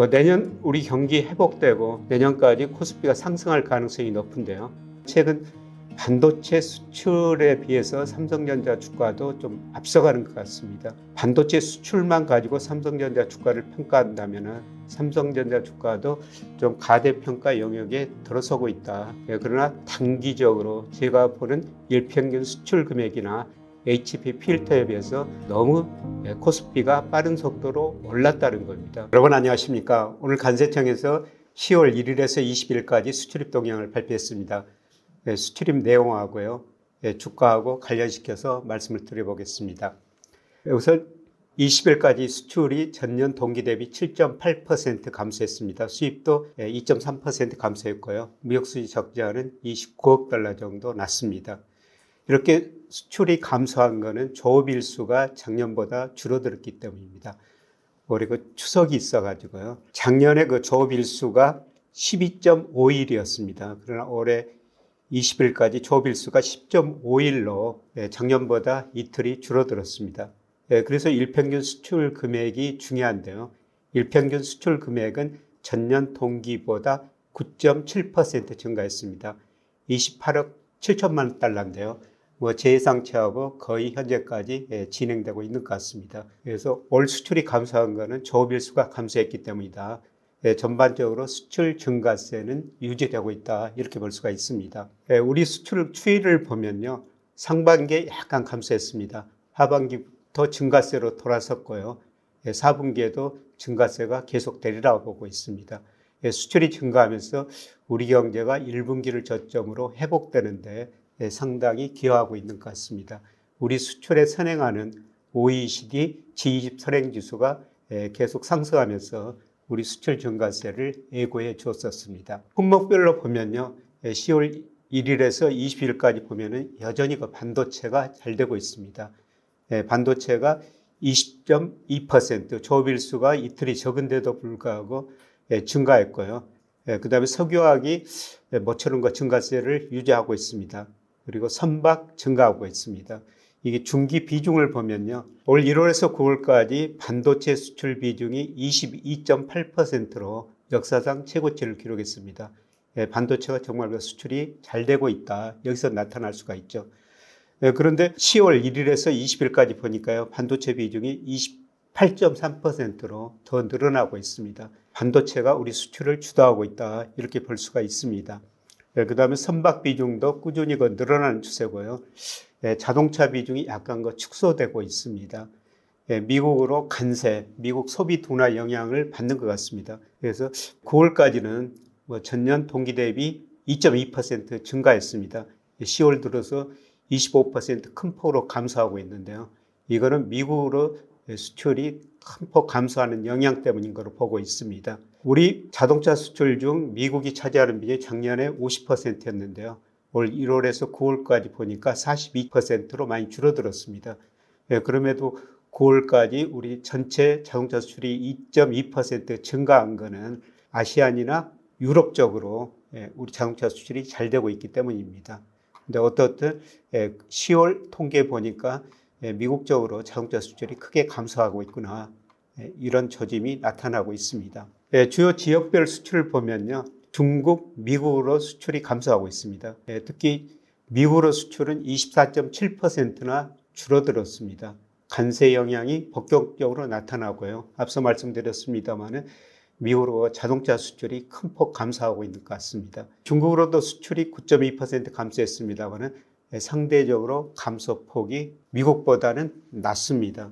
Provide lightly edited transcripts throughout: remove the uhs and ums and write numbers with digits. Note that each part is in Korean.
내년 우리 경기 회복되고 내년까지 코스피가 상승할 가능성이 높은데요. 최근 반도체 수출에 비해서 삼성전자 주가도 좀 앞서가는 것 같습니다. 반도체 수출만 가지고 삼성전자 주가를 평가한다면 삼성전자 주가도 좀 가대평가 영역에 들어서고 있다. 그러나 단기적으로 제가 보는 일평균 수출 금액이나 HP 필터에 비해서 너무 코스피가 빠른 속도로 올랐다는 겁니다. 여러분 안녕하십니까? 오늘 관세청에서 10월 1일에서 20일까지 수출입 동향을 발표했습니다. 수출입 내용하고요, 주가하고 관련시켜서 말씀을 드려보겠습니다. 우선 20일까지 수출이 전년 동기 대비 7.8% 감소했습니다. 수입도 2.3% 감소했고요. 무역수지 적자는 29억 달러 정도 났습니다. 이렇게 수출이 감소한 것은 조업일수가 작년보다 줄어들었기 때문입니다. 그리고 추석이 있어가지고요. 작년에 그 조업일수가 12.5일이었습니다. 그러나 올해 20일까지 조업일수가 10.5일로 작년보다 이틀이 줄어들었습니다. 그래서 일평균 수출 금액이 중요한데요. 일평균 수출 금액은 전년 동기보다 9.7% 증가했습니다. 28억 7천만 달러인데요. 제 예상치하고 거의 현재까지 진행되고 있는 것 같습니다. 그래서 올 수출이 감소한 것은 조업일수가 감소했기 때문이다. 전반적으로 수출 증가세는 유지되고 있다. 이렇게 볼 수가 있습니다. 우리 수출 추이를 보면요. 상반기에 약간 감소했습니다. 하반기부터 증가세로 돌아섰고요. 4분기에도 증가세가 계속되리라고 보고 있습니다. 수출이 증가하면서 우리 경제가 1분기를 저점으로 회복되는데 상당히 기여하고 있는 것 같습니다. 우리 수출에 선행하는 OECD G20 선행지수가 계속 상승하면서 우리 수출 증가세를 예고해 주었습니다. 품목별로 보면요. 10월 1일에서 20일까지 보면은 여전히 그 반도체가 잘 되고 있습니다. 반도체가 20.2%, 조업일수가 이틀이 적은데도 불구하고 증가했고요. 그 다음에 석유화학이 모처럼 그 증가세를 유지하고 있습니다. 그리고 선박 증가하고 있습니다. 이게 중기 비중을 보면요. 올 1월에서 9월까지 반도체 수출 비중이 22.8%로 역사상 최고치를 기록했습니다. 반도체가 정말 그 수출이 잘 되고 있다. 여기서 나타날 수가 있죠. 그런데 10월 1일에서 20일까지 보니까요. 반도체 비중이 28.3%로 더 늘어나고 있습니다. 반도체가 우리 수출을 주도하고 있다. 이렇게 볼 수가 있습니다. 그 다음에 선박 비중도 꾸준히 늘어나는 추세고요. 자동차 비중이 약간 축소되고 있습니다. 미국으로 관세, 미국 소비 둔화 영향을 받는 것 같습니다. 그래서 9월까지는 전년 동기 대비 2.2% 증가했습니다. 10월 들어서 25% 큰 폭으로 감소하고 있는데요. 이거는 미국으로 수출이 큰 폭 감소하는 영향 때문인 것으로 보고 있습니다. 우리 자동차 수출 중 미국이 차지하는 비중이 작년에 50%였는데요. 올 1월에서 9월까지 보니까 42%로 많이 줄어들었습니다. 그럼에도 9월까지 우리 전체 자동차 수출이 2.2% 증가한 것은 아시안이나 유럽 쪽으로 우리 자동차 수출이 잘 되고 있기 때문입니다. 근데 어떻든 10월 통계 보니까 미국 쪽으로 자동차 수출이 크게 감소하고 있구나. 이런 조짐이 나타나고 있습니다. 주요 지역별 수출을 보면요. 중국, 미국으로 수출이 감소하고 있습니다. 특히 미국으로 수출은 24.7%나 줄어들었습니다. 관세 영향이 본격적으로 나타나고요. 앞서 말씀드렸습니다마는 미국으로 자동차 수출이 큰 폭 감소하고 있는 것 같습니다. 중국으로도 수출이 9.2% 감소했습니다마는 상대적으로 감소폭이 미국보다는 낮습니다.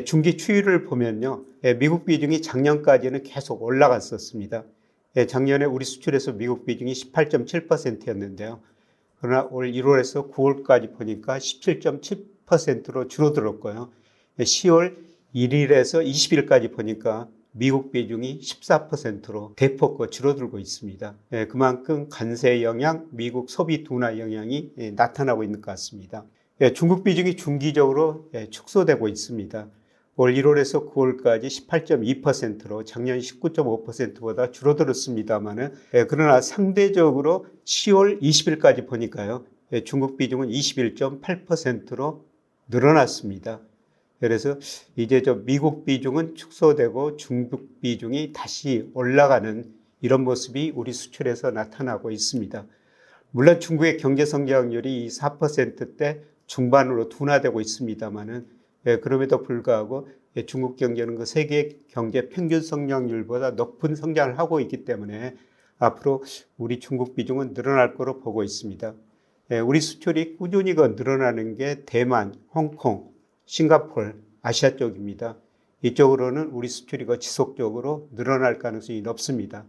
중기 추이를 보면요. 미국 비중이 작년까지는 계속 올라갔었습니다. 작년에 우리 수출에서 미국 비중이 18.7%였는데요. 그러나 올 1월에서 9월까지 보니까 17.7%로 줄어들었고요. 10월 1일에서 20일까지 보니까 미국 비중이 14%로 대폭 줄어들고 있습니다. 그만큼 관세 영향, 미국 소비 둔화 영향이 나타나고 있는 것 같습니다. 중국 비중이 중기적으로 축소되고 있습니다. 올 1월에서 9월까지 18.2%로 작년 19.5%보다 줄어들었습니다만은 그러나 상대적으로 10월 20일까지 보니까요. 중국 비중은 21.8%로 늘어났습니다. 그래서 이제 미국 비중은 축소되고 중국 비중이 다시 올라가는 이런 모습이 우리 수출에서 나타나고 있습니다. 물론 중국의 경제 성장률이 4%대 중반으로 둔화되고 있습니다만은 그럼에도 불구하고 중국 경제는 그 세계 경제 평균 성장률보다 높은 성장을 하고 있기 때문에 앞으로 우리 중국 비중은 늘어날 거로 보고 있습니다. 우리 수출이 꾸준히 늘어나는 게 대만, 홍콩, 싱가포르, 아시아 쪽입니다. 이쪽으로는 우리 수출이 지속적으로 늘어날 가능성이 높습니다.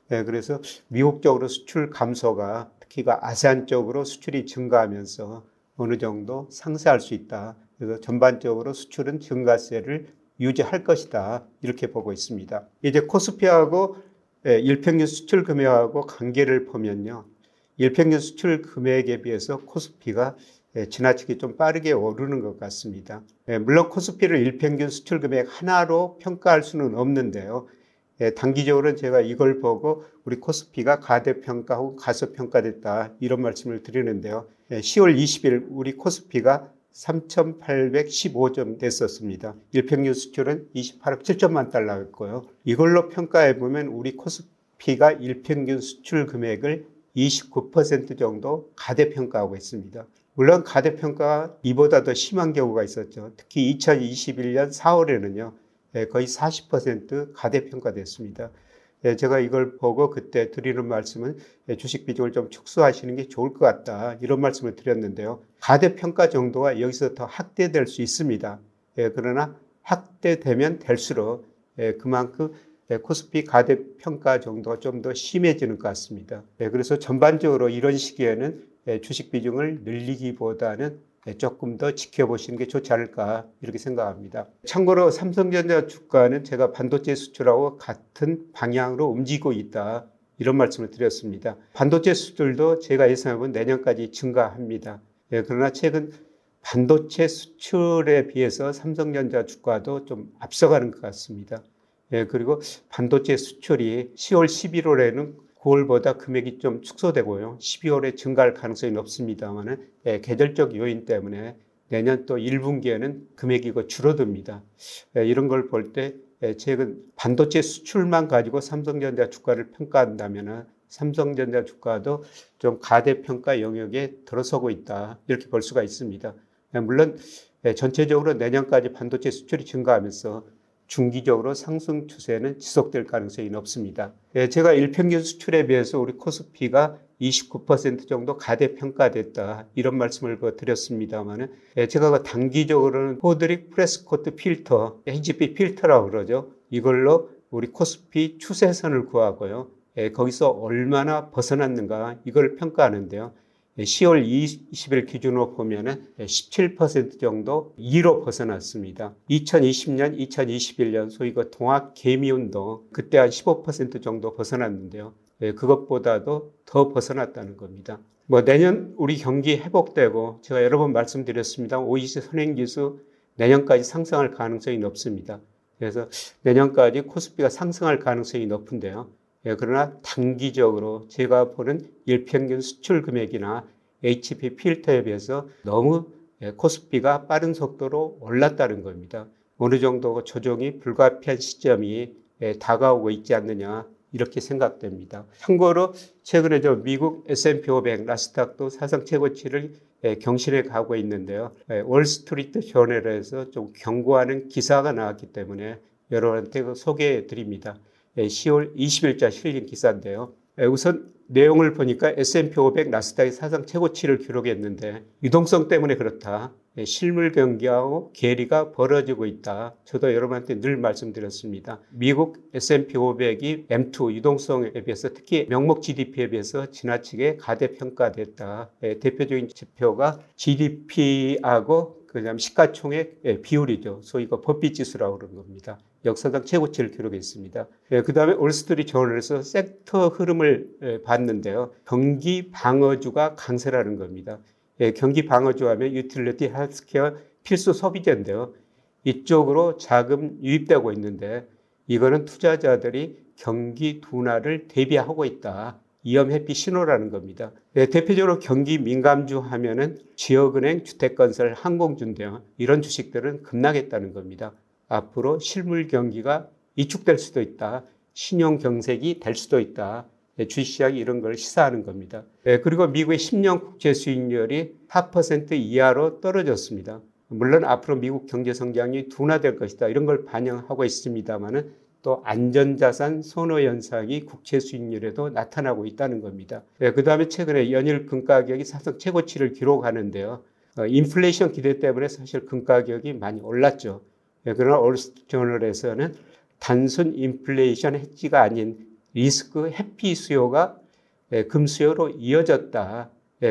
그래서 미국 쪽으로 수출 감소가 특히 아세안 쪽으로 수출이 증가하면서 어느 정도 상쇄할 수 있다. 그래서 전반적으로 수출은 증가세를 유지할 것이다. 이렇게 보고 있습니다. 이제 코스피하고 일평균 수출 금액하고 관계를 보면요. 일평균 수출 금액에 비해서 코스피가 지나치게 좀 빠르게 오르는 것 같습니다. 물론 코스피를 일평균 수출 금액 하나로 평가할 수는 없는데요. 단기적으로는 제가 이걸 보고 우리 코스피가 가대평가하고 가소평가됐다 이런 말씀을 드리는데요. 10월 20일 우리 코스피가 3,815점 됐었습니다. 일평균 수출은 28억 7천만 달러였고요. 이걸로 평가해 보면 우리 코스피가 일평균 수출 금액을 29% 정도 가대평가하고 있습니다. 물론 가대평가가 이보다 더 심한 경우가 있었죠. 특히 2021년 4월에는요. 거의 40% 가대평가됐습니다. 제가 이걸 보고 그때 드리는 말씀은 주식 비중을 좀 축소하시는 게 좋을 것 같다. 이런 말씀을 드렸는데요. 가대평가 정도가 여기서 더 확대될 수 있습니다. 그러나 확대되면 될수록 그만큼 코스피 가대평가 정도가 좀 더 심해지는 것 같습니다. 그래서 전반적으로 이런 시기에는 주식 비중을 늘리기보다는 조금 더 지켜보시는 게 좋지 않을까 이렇게 생각합니다. 참고로 삼성전자 주가는 제가 반도체 수출하고 같은 방향으로 움직이고 있다 이런 말씀을 드렸습니다. 반도체 수출도 제가 예상하면 내년까지 증가합니다. 그러나 최근 반도체 수출에 비해서 삼성전자 주가도 좀 앞서가는 것 같습니다. 그리고 반도체 수출이 10월, 11월에는 9월보다 금액이 좀 축소되고요. 12월에 증가할 가능성이 높습니다만 계절적 요인 때문에 내년 또 1분기에는 금액이 줄어듭니다. 이런 걸 볼 때 최근 반도체 수출만 가지고 삼성전자 주가를 평가한다면 삼성전자 주가도 좀 가대평가 영역에 들어서고 있다. 이렇게 볼 수가 있습니다. 물론 전체적으로 내년까지 반도체 수출이 증가하면서 중기적으로 상승 추세는 지속될 가능성이 높습니다. 제가 일평균 수출에 비해서 우리 코스피가 29% 정도 가대평가됐다 이런 말씀을 드렸습니다만 제가 단기적으로는 포드릭 프레스코트 필터, HGP 필터라고 그러죠. 이걸로 우리 코스피 추세선을 구하고요. 거기서 얼마나 벗어났는가 이걸 평가하는데요. 10월 20일 기준으로 보면은 17% 정도 2로 벗어났습니다. 2020년, 2021년 소위 동학 개미운동 그때 한 15% 정도 벗어났는데요. 그것보다도 더 벗어났다는 겁니다. 내년 우리 경기 회복되고 제가 여러 번 말씀드렸습니다. OECD 선행지수 내년까지 상승할 가능성이 높습니다. 그래서 내년까지 코스피가 상승할 가능성이 높은데요. 그러나 단기적으로 제가 보는 일평균 수출 금액이나 HGP 필터에 비해서 너무 코스피가 빠른 속도로 올랐다는 겁니다. 어느 정도 조정이 불가피한 시점이 다가오고 있지 않느냐 이렇게 생각됩니다. 참고로 최근에 미국 S&P 500, 나스닥도 사상 최고치를 경신해 가고 있는데요. 월스트리트 저널에서 좀 경고하는 기사가 나왔기 때문에 여러분한테 소개해 드립니다. 10월 20일자 실린 기사인데요. 우선 내용을 보니까 S&P 500 나스닥이 사상 최고치를 기록했는데 유동성 때문에 그렇다. 실물 경기하고 괴리가 벌어지고 있다. 저도 여러분한테 늘 말씀드렸습니다. 미국 S&P 500이 M2 유동성에 비해서 특히 명목 GDP에 비해서 지나치게 가대평가됐다. 대표적인 지표가 GDP하고 그다음 시가총액 비율이죠. 소위 버핏 지수라고 그러는 겁니다. 역사상 최고치를 기록했습니다. 그 다음에 올스트리트 저널에서 섹터 흐름을 봤는데요. 경기 방어주가 강세라는 겁니다. 경기 방어주 하면 유틸리티, 헬스케어, 필수 소비재인데요. 이쪽으로 자금 유입되고 있는데 이거는 투자자들이 경기 둔화를 대비하고 있다. 위험 회피 신호라는 겁니다. 대표적으로 경기 민감주 하면은 지역은행, 주택건설, 항공주 등 이런 주식들은 급락했다는 겁니다. 앞으로 실물 경기가 위축될 수도 있다. 신용 경색이 될 수도 있다. 주식시장이 이런 걸 시사하는 겁니다. 그리고 미국의 10년 국채 수익률이 4% 이하로 떨어졌습니다. 물론 앞으로 미국 경제 성장이 둔화될 것이다. 이런 걸 반영하고 있습니다만은 또 안전자산 선호 현상이 국채 수익률에도 나타나고 있다는 겁니다. 그 다음에 최근에 연일 금 가격이 사상 최고치를 기록하는데요. 인플레이션 기대 때문에 사실 금 가격이 많이 올랐죠. 그러나 월스트리트저널에서는 단순 인플레이션 해지가 아닌 리스크 회피 수요가 금 수요로 이어졌다.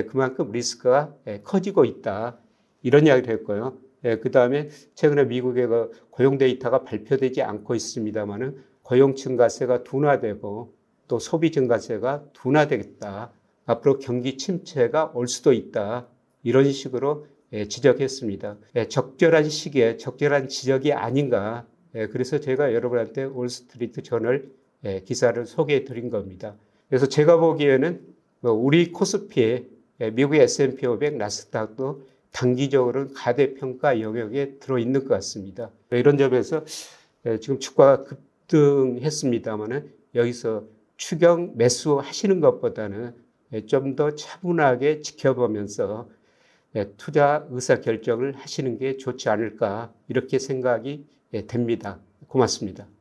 그만큼 리스크가 커지고 있다. 이런 이야기를 했고요. 그 다음에 최근에 미국의 고용 데이터가 발표되지 않고 있습니다만은 고용 증가세가 둔화되고 또 소비 증가세가 둔화되겠다. 앞으로 경기 침체가 올 수도 있다. 이런 식으로 지적했습니다. 적절한 시기에 적절한 지적이 아닌가. 그래서 제가 여러분한테 월스트리트 저널 기사를 소개해 드린 겁니다. 그래서 제가 보기에는 우리 코스피, 미국의 S&P 500, 나스닥도 단기적으로는 가대평가 영역에 들어있는 것 같습니다. 이런 점에서 지금 주가가 급등했습니다만은 여기서 추경 매수 하시는 것보다는 좀 더 차분하게 지켜보면서 투자 의사결정을 하시는 게 좋지 않을까 이렇게 생각이 됩니다. 고맙습니다.